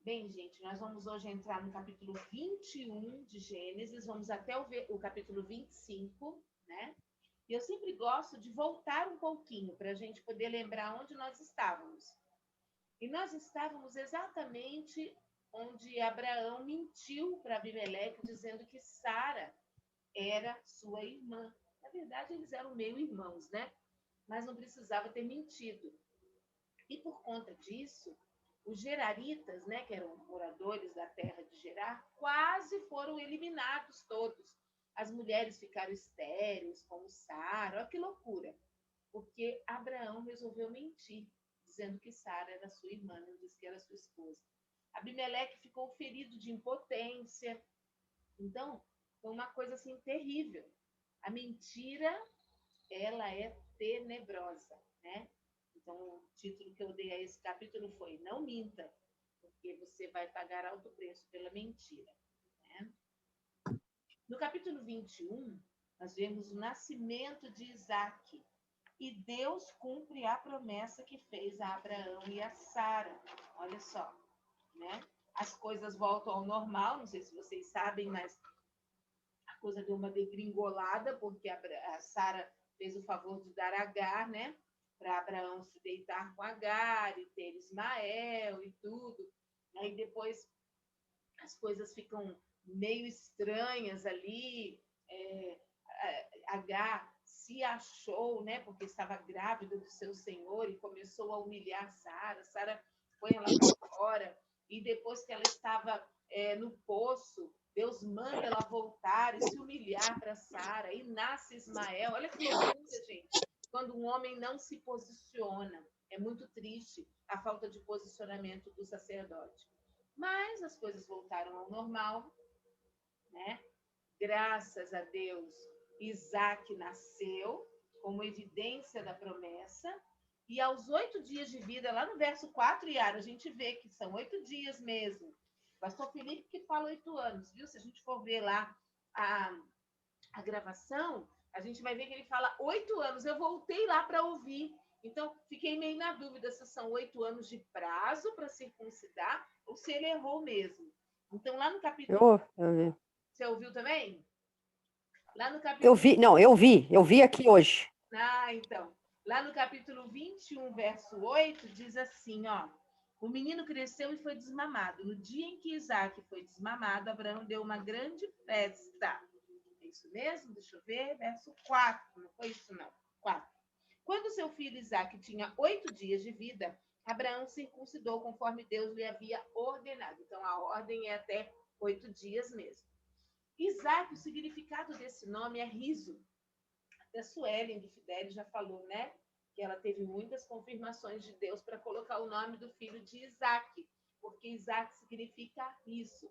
Bem, gente, nós vamos hoje entrar no capítulo 21 de Gênesis, vamos até o capítulo 25, né? E eu sempre gosto de voltar um pouquinho para a gente poder lembrar onde nós estávamos. E nós estávamos exatamente onde Abraão mentiu para Abimeleque, dizendo que Sara era sua irmã. Na verdade, eles eram meio irmãos, né? Mas não precisava ter mentido. E por conta disso, os geraritas, né, que eram moradores da terra de Gerar, quase foram eliminados todos. As mulheres ficaram estéreis, como Sara. Olha que loucura. Porque Abraão resolveu mentir, dizendo que Sara era sua irmã, não disse que era sua esposa. Abimeleque ficou ferido de impotência. Então, foi uma coisa assim terrível. A mentira, ela é tenebrosa, né? Então, o título que eu dei a esse capítulo foi Não Minta, porque você vai pagar alto preço pela mentira, né? No capítulo 21, nós vemos o nascimento de Isaac, e Deus cumpre a promessa que fez a Abraão e a Sara. Olha só, né? As coisas voltam ao normal, não sei se vocês sabem, mas a coisa deu uma degringolada, porque a Sara fez o favor de dar Agar, né? Para Abraão se deitar com Agar e ter Ismael e tudo. Aí depois as coisas ficam meio estranhas ali. Agar se achou, né? Porque estava grávida do seu senhor e começou a humilhar Sara. Sara foi ela para fora. E depois que ela estava no poço, Deus manda ela voltar e se humilhar para Sara. E nasce Ismael. Olha que loucura, gente. Quando um homem não se posiciona. É muito triste a falta de posicionamento do sacerdote. Mas as coisas voltaram ao normal, né? Graças a Deus, Isaac nasceu como evidência da promessa. E aos 8 dias de vida, lá no verso 4, Yara, a gente vê que são 8 dias mesmo. Pastor Felipe que fala 8 anos, viu? Se a gente for ver lá a gravação, a gente vai ver que ele fala 8 anos. Eu voltei lá para ouvir. Então, fiquei meio na dúvida se são 8 anos de prazo para circuncidar ou se ele errou mesmo. Então, lá no capítulo. Eu vi. Você ouviu também? Lá no Eu capítulo. vi, não, eu vi aqui hoje. Então. Lá no capítulo 21, verso 8, diz assim, ó. O menino cresceu e foi desmamado. No dia em que Isaac foi desmamado, Abraão deu uma grande festa. É isso mesmo? Deixa eu ver. Verso 4. Não foi isso, não. 4. Quando seu filho Isaac tinha 8 dias de vida, Abraão circuncidou conforme Deus lhe havia ordenado. Então, a ordem é até 8 dias mesmo. Isaac, o significado desse nome é riso. Até Suelen de Fidel já falou, né? Que ela teve muitas confirmações de Deus para colocar o nome do filho de Isaac, porque Isaac significa riso.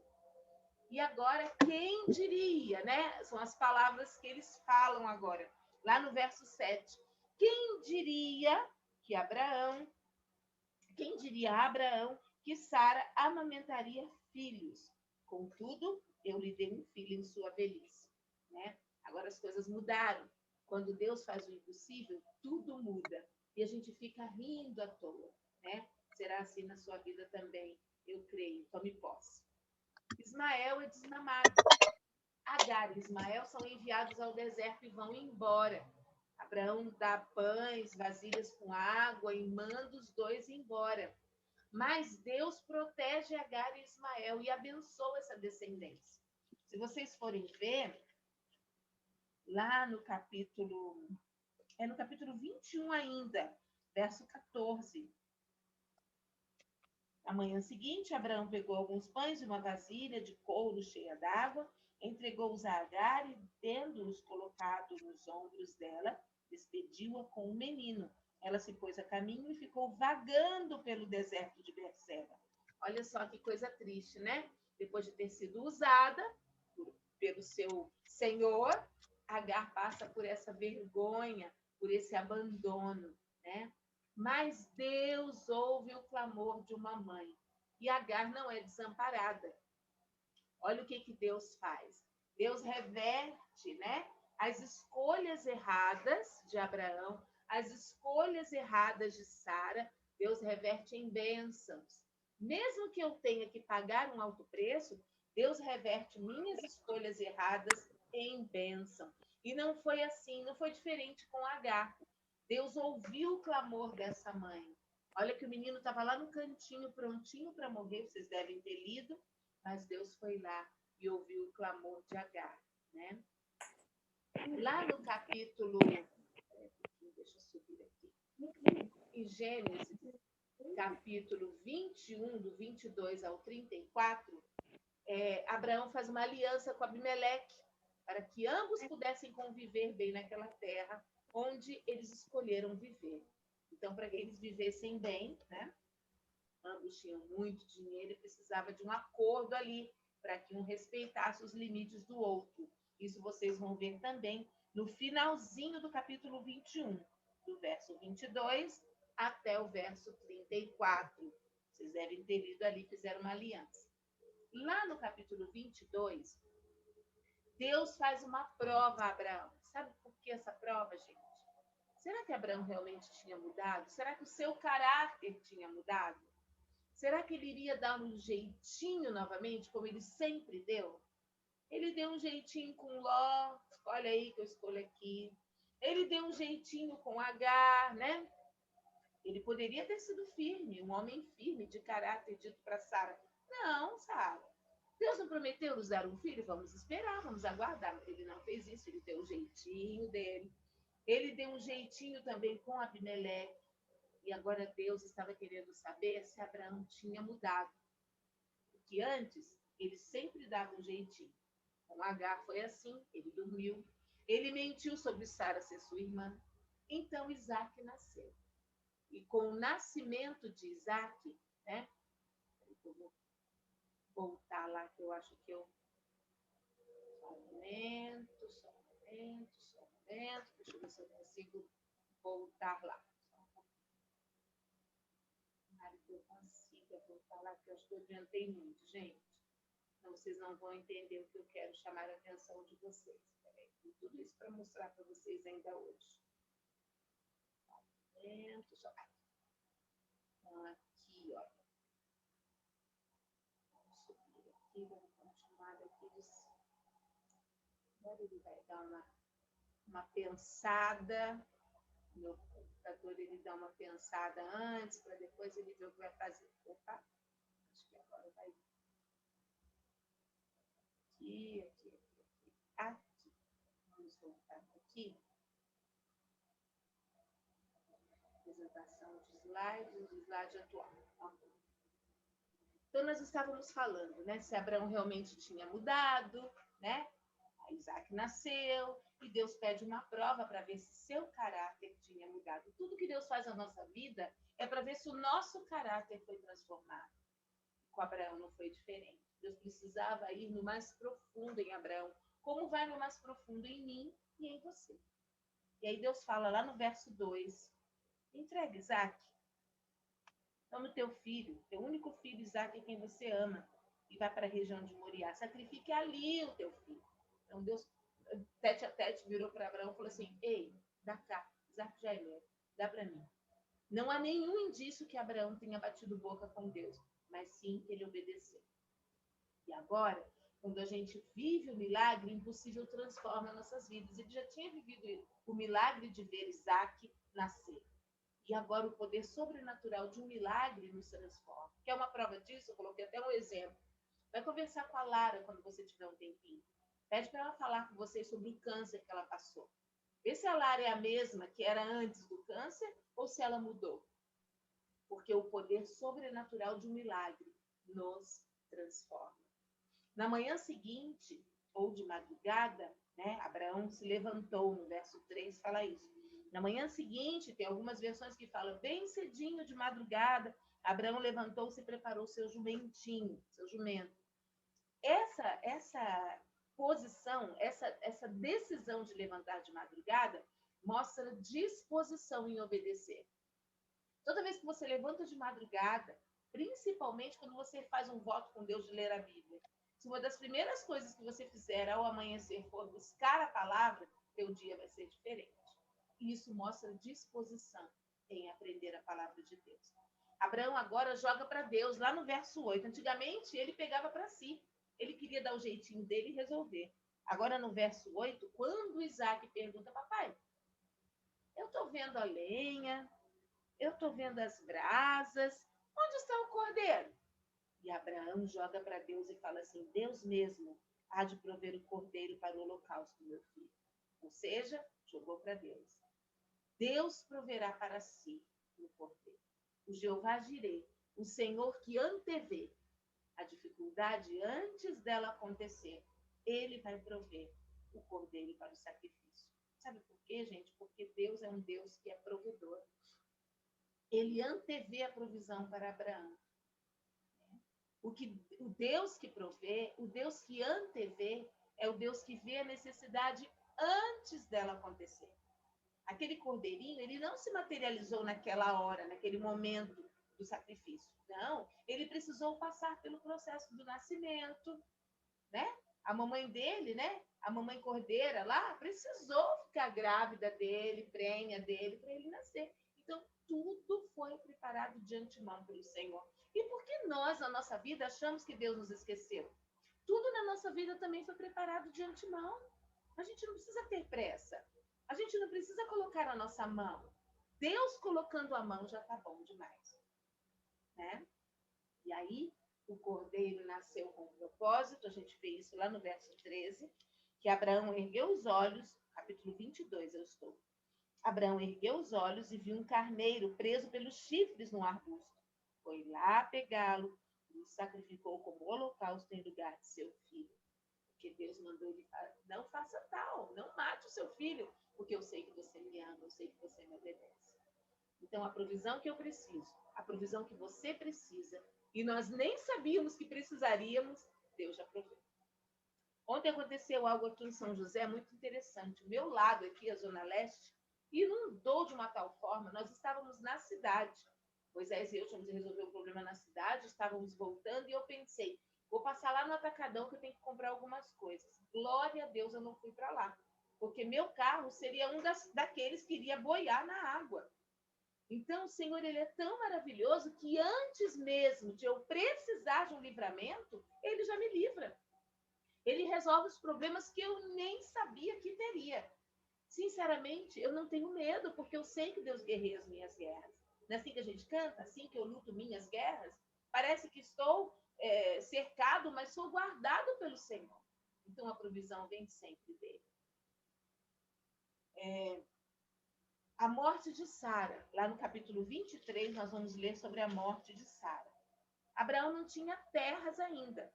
E agora, quem diria, né? São as palavras que eles falam agora, lá no verso 7. Quem diria a Abraão que Sara amamentaria filhos? Contudo, eu lhe dei um filho em sua velhice, né? Agora as coisas mudaram. Quando Deus faz o impossível, tudo muda. E a gente fica rindo à toa, né? Será assim na sua vida também, eu creio. Tome posse. Ismael é desmamado. Agar e Ismael são enviados ao deserto e vão embora. Abraão dá pães, vasilhas com água e manda os dois embora. Mas Deus protege Agar e Ismael e abençoa essa descendência. Se vocês forem ver, lá no capítulo 21 ainda, verso 14. Na manhã seguinte, Abraão pegou alguns pães e uma vasilha de couro cheia d'água, entregou-os a Agar e, tendo-os colocado nos ombros dela, despediu-a com o menino. Ela se pôs a caminho e ficou vagando pelo deserto de Berseba. Olha só que coisa triste, né? Depois de ter sido usada pelo seu senhor, Agar passa por essa vergonha, por esse abandono, né? Mas Deus ouve o clamor de uma mãe. E Agar não é desamparada. Olha o que Deus faz. Deus reverte, né, as escolhas erradas de Abraão, as escolhas erradas de Sara, Deus reverte em bênçãos. Mesmo que eu tenha que pagar um alto preço, Deus reverte minhas escolhas erradas em bênção. E não foi assim, não foi diferente com Agar. Deus ouviu o clamor dessa mãe. Olha que o menino estava lá no cantinho, prontinho para morrer, vocês devem ter lido, mas Deus foi lá e ouviu o clamor de Agar, né? Lá no capítulo, deixa eu subir aqui, em Gênesis, capítulo 21, do 22 ao 34, Abraão faz uma aliança com Abimeleque para que ambos pudessem conviver bem naquela terra onde eles escolheram viver. Então, para que eles vivessem bem, né? Ambos tinham muito dinheiro e precisava de um acordo ali para que um respeitasse os limites do outro. Isso vocês vão ver também no finalzinho do capítulo 21, do verso 22 até o verso 34. Vocês devem ter lido ali, fizeram uma aliança. Lá no capítulo 22, Deus faz uma prova a Abraão. Sabe por que essa prova, gente? Será que Abraão realmente tinha mudado? Será que o seu caráter tinha mudado? Será que ele iria dar um jeitinho novamente, como ele sempre deu? Ele deu um jeitinho com Ló, olha aí que eu escolho aqui. Ele deu um jeitinho com Agar, né? Ele poderia ter sido firme, um homem firme, de caráter, dito para Sara. Não, Sara. Deus não prometeu nos dar um filho? Vamos esperar, vamos aguardar. Mas ele não fez isso, ele deu o jeitinho dele. Ele deu um jeitinho também com Abimeleque. E agora Deus estava querendo saber se Abraão tinha mudado. Porque antes, ele sempre dava um jeitinho. Com Agar foi assim, ele dormiu. Ele mentiu sobre Sara ser sua irmã. Então Isaac nasceu. E com o nascimento de Isaac, né? Eu vou voltar lá, que eu acho que eu... Só um momento. Deixa eu ver se eu consigo voltar lá. Que eu consiga voltar lá, que eu acho que eu adiantei muito, gente. Então, vocês não vão entender o que eu quero chamar a atenção de vocês. Tem tudo isso para mostrar para vocês ainda hoje. Só então, aqui, olha. Vamos subir aqui, vamos continuar daqui de cima. Agora ele vai dar uma pensada. Meu computador, ele dá uma pensada antes, para depois ele ver o que vai fazer. Opa, acho que agora vai... Aqui. Vamos voltar aqui. Apresentação de slides, o slide atual. Então, nós estávamos falando, né? Se Abraão realmente tinha mudado, né? A Isaac nasceu e Deus pede uma prova para ver se seu caráter tinha mudado. Tudo que Deus faz na nossa vida é para ver se o nosso caráter foi transformado. Com Abraão não foi diferente. Deus precisava ir no mais profundo em Abraão, como vai no mais profundo em mim e em você. E aí Deus fala lá no verso 2, entrega Isaac. Toma o teu filho, teu único filho, Isaac, quem você ama, e vai para a região de Moriá. Sacrifique ali o teu filho. Então Deus, tete a tete, virou para Abraão e falou assim, ei, dá cá, Isaac já é meu, dá para mim. Não há nenhum indício que Abraão tenha batido boca com Deus, mas sim que ele obedeceu. E agora, quando a gente vive o milagre, o impossível transforma nossas vidas. Ele já tinha vivido o milagre de ver Isaac nascer. E agora o poder sobrenatural de um milagre nos transforma. Quer uma prova disso? Eu coloquei até um exemplo. Vai conversar com a Lara quando você tiver um tempinho. Pede para ela falar com você sobre o câncer que ela passou. Vê se a Lara é a mesma que era antes do câncer ou se ela mudou. Porque o poder sobrenatural de um milagre nos transforma. Na manhã seguinte, ou de madrugada, né, Abraão se levantou, no verso 3 fala isso. Na manhã seguinte, tem algumas versões que falam, bem cedinho de madrugada, Abraão levantou-se e preparou seu jumentinho, seu jumento. Essa posição, essa decisão de levantar de madrugada, mostra disposição em obedecer. Toda vez que você levanta de madrugada, principalmente quando você faz um voto com Deus de ler a Bíblia, se uma das primeiras coisas que você fizer ao amanhecer for buscar a palavra, teu dia vai ser diferente. E isso mostra disposição em aprender a palavra de Deus. Abraão agora joga para Deus, lá no verso 8. Antigamente, ele pegava para si. Ele queria dar o jeitinho dele e resolver. Agora, no verso 8, quando Isaac pergunta, papai, eu estou vendo a lenha, eu estou vendo as brasas, onde está o cordeiro? E Abraão joga para Deus e fala assim, Deus mesmo há de prover o cordeiro para o holocausto, meu filho. Ou seja, jogou para Deus. Deus proverá para si o cordeiro. O Jeová Jireh, o Senhor que antevê a dificuldade antes dela acontecer, ele vai prover o cordeiro para o sacrifício. Sabe por quê, gente? Porque Deus é um Deus que é provedor. Ele antevê a provisão para Abraão. O Deus que provê, o Deus que antevê, é o Deus que vê a necessidade antes dela acontecer. Aquele cordeirinho, ele não se materializou naquela hora, naquele momento do sacrifício. Não, ele precisou passar pelo processo do nascimento, né? A mamãe dele, né? A mamãe cordeira lá, precisou ficar grávida dele, prenha dele, para ele nascer. Então, tudo foi preparado de antemão pelo Senhor. E por que nós, na nossa vida, achamos que Deus nos esqueceu? Tudo na nossa vida também foi preparado de antemão. A gente não precisa ter pressa. A gente não precisa colocar a nossa mão. Deus colocando a mão já está bom demais. Né? E aí, o cordeiro nasceu com um propósito, a gente vê isso lá no verso 13, que Abraão ergueu os olhos, capítulo 22 eu estou. Abraão ergueu os olhos e viu um carneiro preso pelos chifres num arbusto. Foi lá pegá-lo e o sacrificou como holocausto em lugar de seu filho. Porque Deus mandou ele falar, não faça tal, não mate o seu filho, porque eu sei que você me ama, eu sei que você me obedece. Então, a provisão que eu preciso, a provisão que você precisa, e nós nem sabíamos que precisaríamos, Deus já proveu. Ontem aconteceu algo aqui em São José muito interessante. O meu lado aqui, a Zona Leste, inundou de uma tal forma, nós estávamos na cidade. Moisés e eu tínhamos de resolver o problema na cidade, estávamos voltando e eu pensei, vou passar lá no Atacadão que eu tenho que comprar algumas coisas. Glória a Deus, eu não fui para lá, porque meu carro seria daqueles que iria boiar na água. Então, o Senhor, ele é tão maravilhoso que antes mesmo de eu precisar de um livramento, ele já me livra. Ele resolve os problemas que eu nem sabia que teria. Sinceramente, eu não tenho medo, porque eu sei que Deus guerreia as minhas guerras. Não é assim que a gente canta? Assim que eu luto minhas guerras? Parece que estou cercado, mas sou guardado pelo Senhor. Então, a provisão vem sempre dele. A morte de Sara. Lá no capítulo 23, nós vamos ler sobre a morte de Sara. Abraão não tinha terras ainda.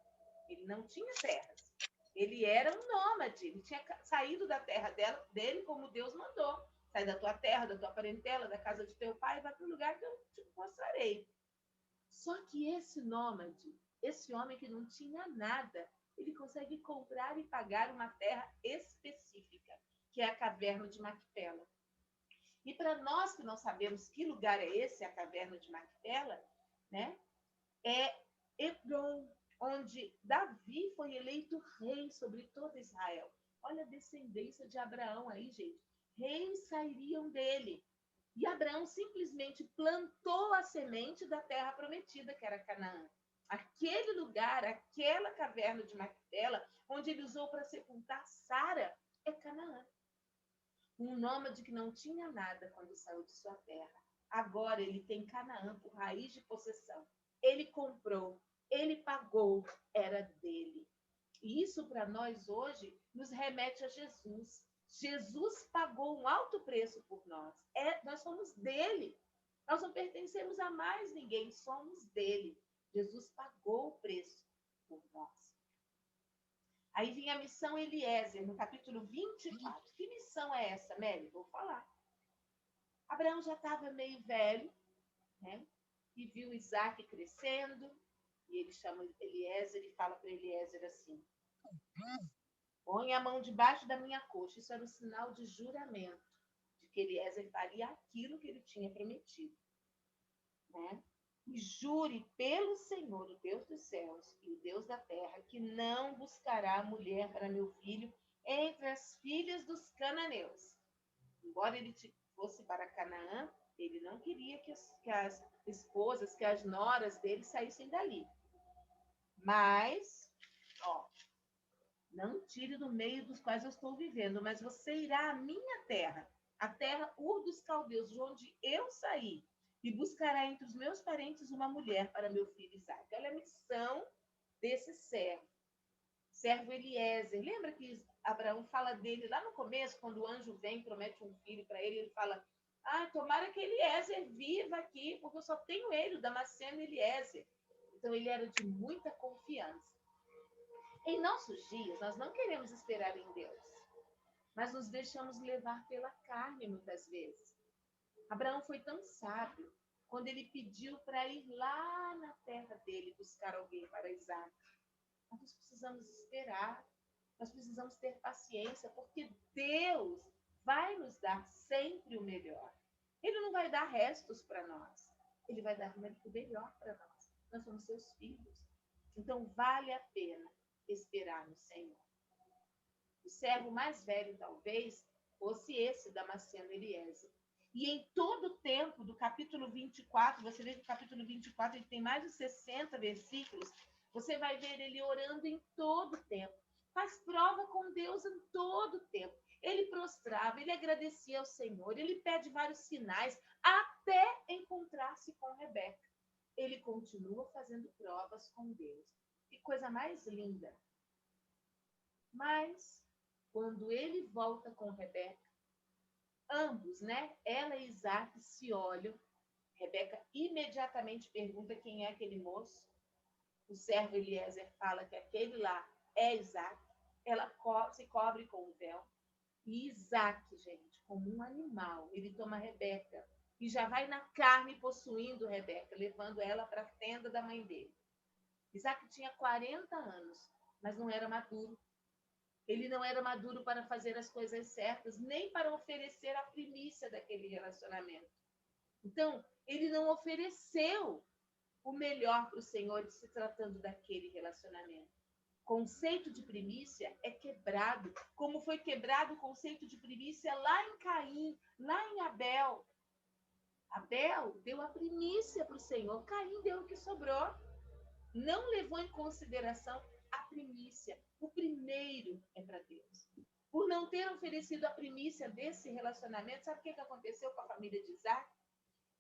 Ele não tinha terras. Ele era um nômade. Ele tinha saído da terra dele como Deus mandou. Sai da tua terra, da tua parentela, da casa de teu pai, vai para o lugar que eu te mostrarei. Só que esse nômade, esse homem que não tinha nada, ele consegue comprar e pagar uma terra específica, que é a caverna de Macpela. E para nós que não sabemos que lugar é esse, a caverna de Macpela, né? É Hebron, onde Davi foi eleito rei sobre todo Israel. Olha a descendência de Abraão aí, gente. Reis sairiam dele. E Abraão simplesmente plantou a semente da terra prometida, que era Canaã. Aquele lugar, aquela caverna de Macpela, onde ele usou para sepultar Sara, é Canaã. Um nômade que não tinha nada quando saiu de sua terra. Agora ele tem Canaã por raiz de possessão. Ele comprou, ele pagou, era dele. E isso para nós hoje nos remete a Jesus. Jesus pagou um alto preço por nós. Nós somos dele. Nós não pertencemos a mais ninguém, somos dele. Jesus pagou o preço por nós. Aí vinha a missão Eliezer, no capítulo 24. Que missão é essa, Meli? Vou falar. Abraão já estava meio velho, né? E viu Isaac crescendo, e ele chama Eliezer e fala para Eliezer assim, põe a mão debaixo da minha coxa. Isso era um sinal de juramento, de que Eliezer faria aquilo que ele tinha prometido. Né? E jure pelo Senhor, o Deus dos céus e o Deus da terra, que não buscará mulher para meu filho entre as filhas dos cananeus. Embora ele fosse para Canaã, Ele não queria que as esposas, que as noras dele saíssem dali. Mas, ó, não tire do meio dos quais eu estou vivendo, mas você irá à minha terra, a terra Ur dos Caldeus, de onde eu saí, e buscará entre os meus parentes uma mulher para meu filho Isaque. Olha a missão desse servo Eliezer. Lembra que Abraão fala dele lá no começo, quando o anjo vem, promete um filho para ele, ele fala, tomara que Eliezer viva aqui, porque eu só tenho ele, o Damasceno Eliezer. Então ele era de muita confiança. Em nossos dias, nós não queremos esperar em Deus, mas nos deixamos levar pela carne muitas vezes. Abraão foi tão sábio quando ele pediu para ir lá na terra dele buscar alguém para Isaque. Nós precisamos esperar, nós precisamos ter paciência, porque Deus vai nos dar sempre o melhor. Ele não vai dar restos para nós, ele vai dar o melhor para nós. Nós somos seus filhos. Então, vale a pena esperar no Senhor. O servo mais velho, talvez, fosse esse Damasceno Eliezer. E em todo o tempo do capítulo 24, você vê que o capítulo 24 ele tem mais de 60 versículos, você vai ver ele orando em todo o tempo. Faz prova com Deus em todo o tempo. Ele prostrava, ele agradecia ao Senhor, ele pede vários sinais, até encontrar-se com Rebeca. Ele continua fazendo provas com Deus. Que coisa mais linda. Mas, quando ele volta com Rebeca, ambos, né? Ela e Isaque se olham. Rebeca imediatamente pergunta quem é aquele moço. O servo Eliezer fala que aquele lá é Isaque. Ela se cobre com o véu. E Isaque, gente, como um animal, ele toma Rebeca e já vai na carne possuindo Rebeca, levando ela para a tenda da mãe dele. Isaque tinha 40 anos, mas não era maduro. Ele não era maduro para fazer as coisas certas, nem para oferecer a primícia daquele relacionamento. Então, ele não ofereceu o melhor para o Senhor se tratando daquele relacionamento. O conceito de primícia é quebrado, como foi quebrado o conceito de primícia lá em Caim, lá em Abel. Abel deu a primícia para o Senhor, Caim deu o que sobrou. Não levou em consideração a primícia. O primeiro é para Deus. Por não ter oferecido a primícia desse relacionamento, sabe o que aconteceu com a família de Isaac?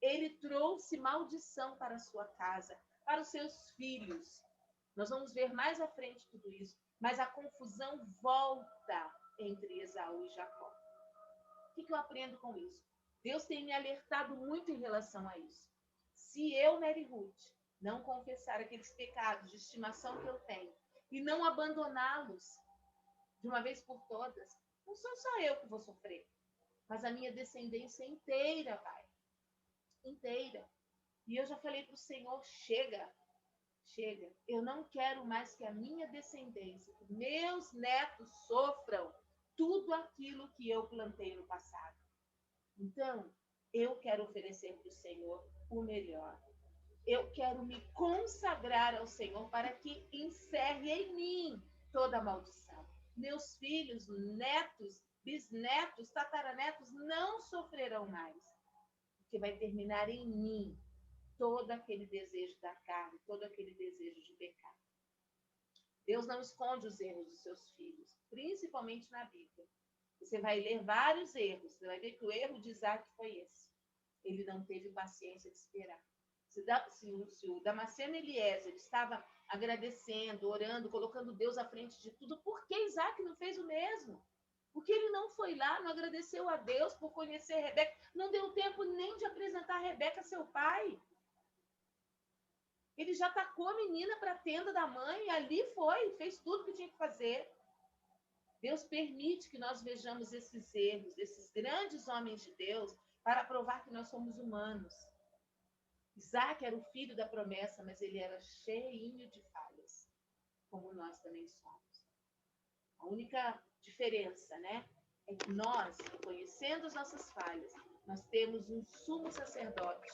Ele trouxe maldição para a sua casa, para os seus filhos. Nós vamos ver mais à frente tudo isso. Mas a confusão volta entre Esaú e Jacó. O que eu aprendo com isso? Deus tem me alertado muito em relação a isso. Se eu, Mary Ruth, não confessar aqueles pecados de estimação que eu tenho e não abandoná-los de uma vez por todas, não sou só eu que vou sofrer, mas a minha descendência inteira vai. Inteira. E eu já falei para o Senhor, chega. Eu não quero mais que a minha descendência, que meus netos sofram tudo aquilo que eu plantei no passado. Então, eu quero oferecer para o Senhor o melhor. Eu quero me consagrar ao Senhor para que encerre em mim toda a maldição. Meus filhos, netos, bisnetos, tataranetos não sofrerão mais, porque vai terminar em mim todo aquele desejo da carne, todo aquele desejo de pecado. Deus não esconde os erros dos seus filhos, principalmente na Bíblia. Você vai ler vários erros, você vai ver que o erro de Isaac foi esse. Ele não teve paciência de esperar. Se o Damasceno Eliezer estava agradecendo, orando, colocando Deus à frente de tudo, por que Isaac não fez o mesmo? Porque ele não foi lá, não agradeceu a Deus por conhecer Rebeca, não deu tempo nem de apresentar Rebeca a seu pai. Ele já tacou a menina para a tenda da mãe, e ali fez tudo que tinha que fazer. Deus permite que nós vejamos esses erros, desses grandes homens de Deus, para provar que nós somos humanos. Isaac era o filho da promessa, mas ele era cheinho de falhas, como nós também somos. A única diferença, né, é que nós, conhecendo as nossas falhas, nós temos um sumo sacerdote,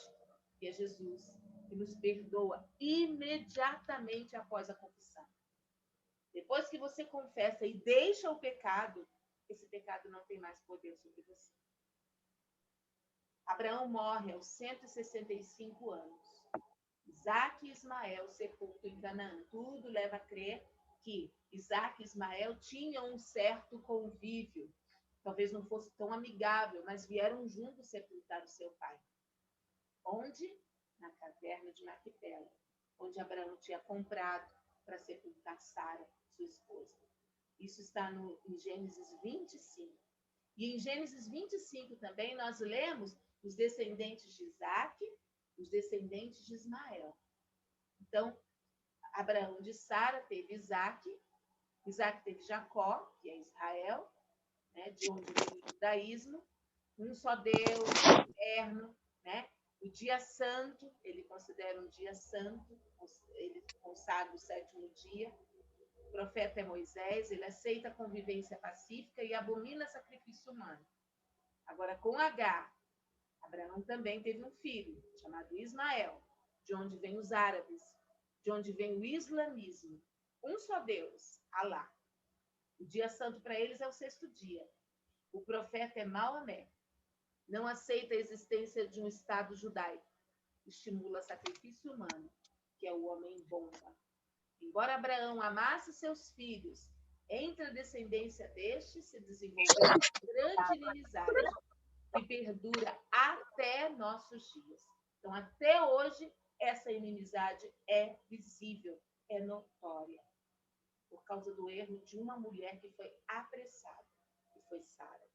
que é Jesus, que nos perdoa imediatamente após a confissão. Depois que você confessa e deixa o pecado, esse pecado não tem mais poder sobre você. Abraão morre aos 165 anos. Isaac e Ismael sepultam em Canaã. Tudo leva a crer que Isaac e Ismael tinham um certo convívio. Talvez não fosse tão amigável, mas vieram juntos sepultar o seu pai. Onde? Na caverna de Macpela, onde Abraão tinha comprado para sepultar Sara, sua esposa. Isso está em Gênesis 25. E em Gênesis 25 também nós lemos os descendentes de Isaac, os descendentes de Ismael. Então, Abraão de Sara teve Isaac, Isaac teve Jacó, que é Israel, né, de onde vem o judaísmo, um só Deus, eterno, né? O dia santo, ele considera um dia santo, ele consagra o sétimo dia. O profeta é Moisés, ele aceita a convivência pacífica e abomina sacrifício humano. Agora, com Agar, Abraão também teve um filho, chamado Ismael, de onde vêm os árabes, de onde vem o islamismo. Um só Deus, Alá. O dia santo para eles é o sexto dia. O profeta é Maomé. Não aceita a existência de um Estado judaico. Estimula sacrifício humano, que é o homem-bomba. Embora Abraão amasse seus filhos, entre a descendência destes se desenvolveu uma grande inimizade que perdura até nossos dias. Então, até hoje, essa inimizade é visível, é notória, por causa do erro de uma mulher que foi apressada, que foi Sara.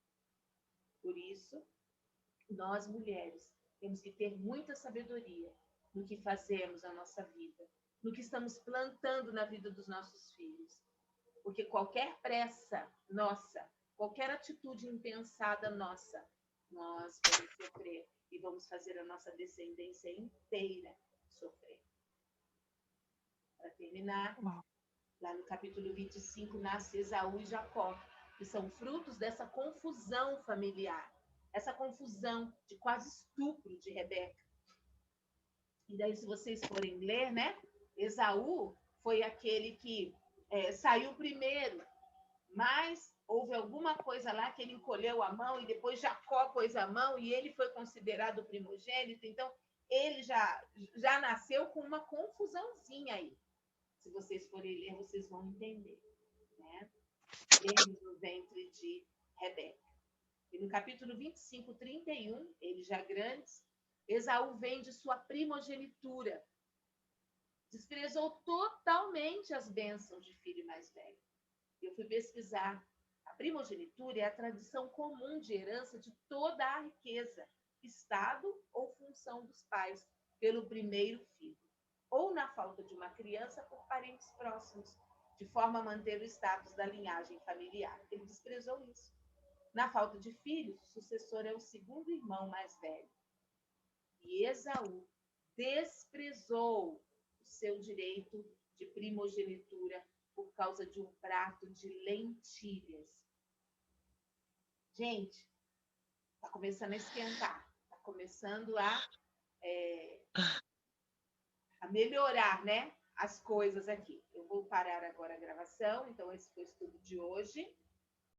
Por isso, nós mulheres temos que ter muita sabedoria no que fazemos na nossa vida, no que estamos plantando na vida dos nossos filhos. Porque qualquer pressa nossa, qualquer atitude impensada nossa, nós vamos sofrer e vamos fazer a nossa descendência inteira sofrer. Para terminar, lá no capítulo 25, nasce Esaú e Jacó, que são frutos dessa confusão familiar, essa confusão de quase estupro de Rebeca. E daí, se vocês forem ler, né? Esaú foi aquele que saiu primeiro, mas houve alguma coisa lá que ele encolheu a mão e depois Jacó pôs a mão e ele foi considerado o primogênito. Então, ele já nasceu com uma confusãozinha aí. Se vocês forem ler, vocês vão entender, né? Eles no ventre de Rebeca. E no capítulo 25, 31, eles já grandes, Esaú vende sua primogenitura. Desprezou totalmente as bênçãos de filho mais velho. Eu fui pesquisar. A primogenitura é a tradição comum de herança de toda a riqueza, estado ou função dos pais pelo primeiro filho, ou na falta de uma criança por parentes próximos, de forma a manter o status da linhagem familiar. Ele desprezou isso. Na falta de filhos, o sucessor é o segundo irmão mais velho. E Esaú desprezou o seu direito de primogenitura por causa de um prato de lentilhas. Gente, está começando a esquentar, está começando a melhorar, né, as coisas aqui. Eu vou parar agora a gravação, então esse foi o estudo de hoje.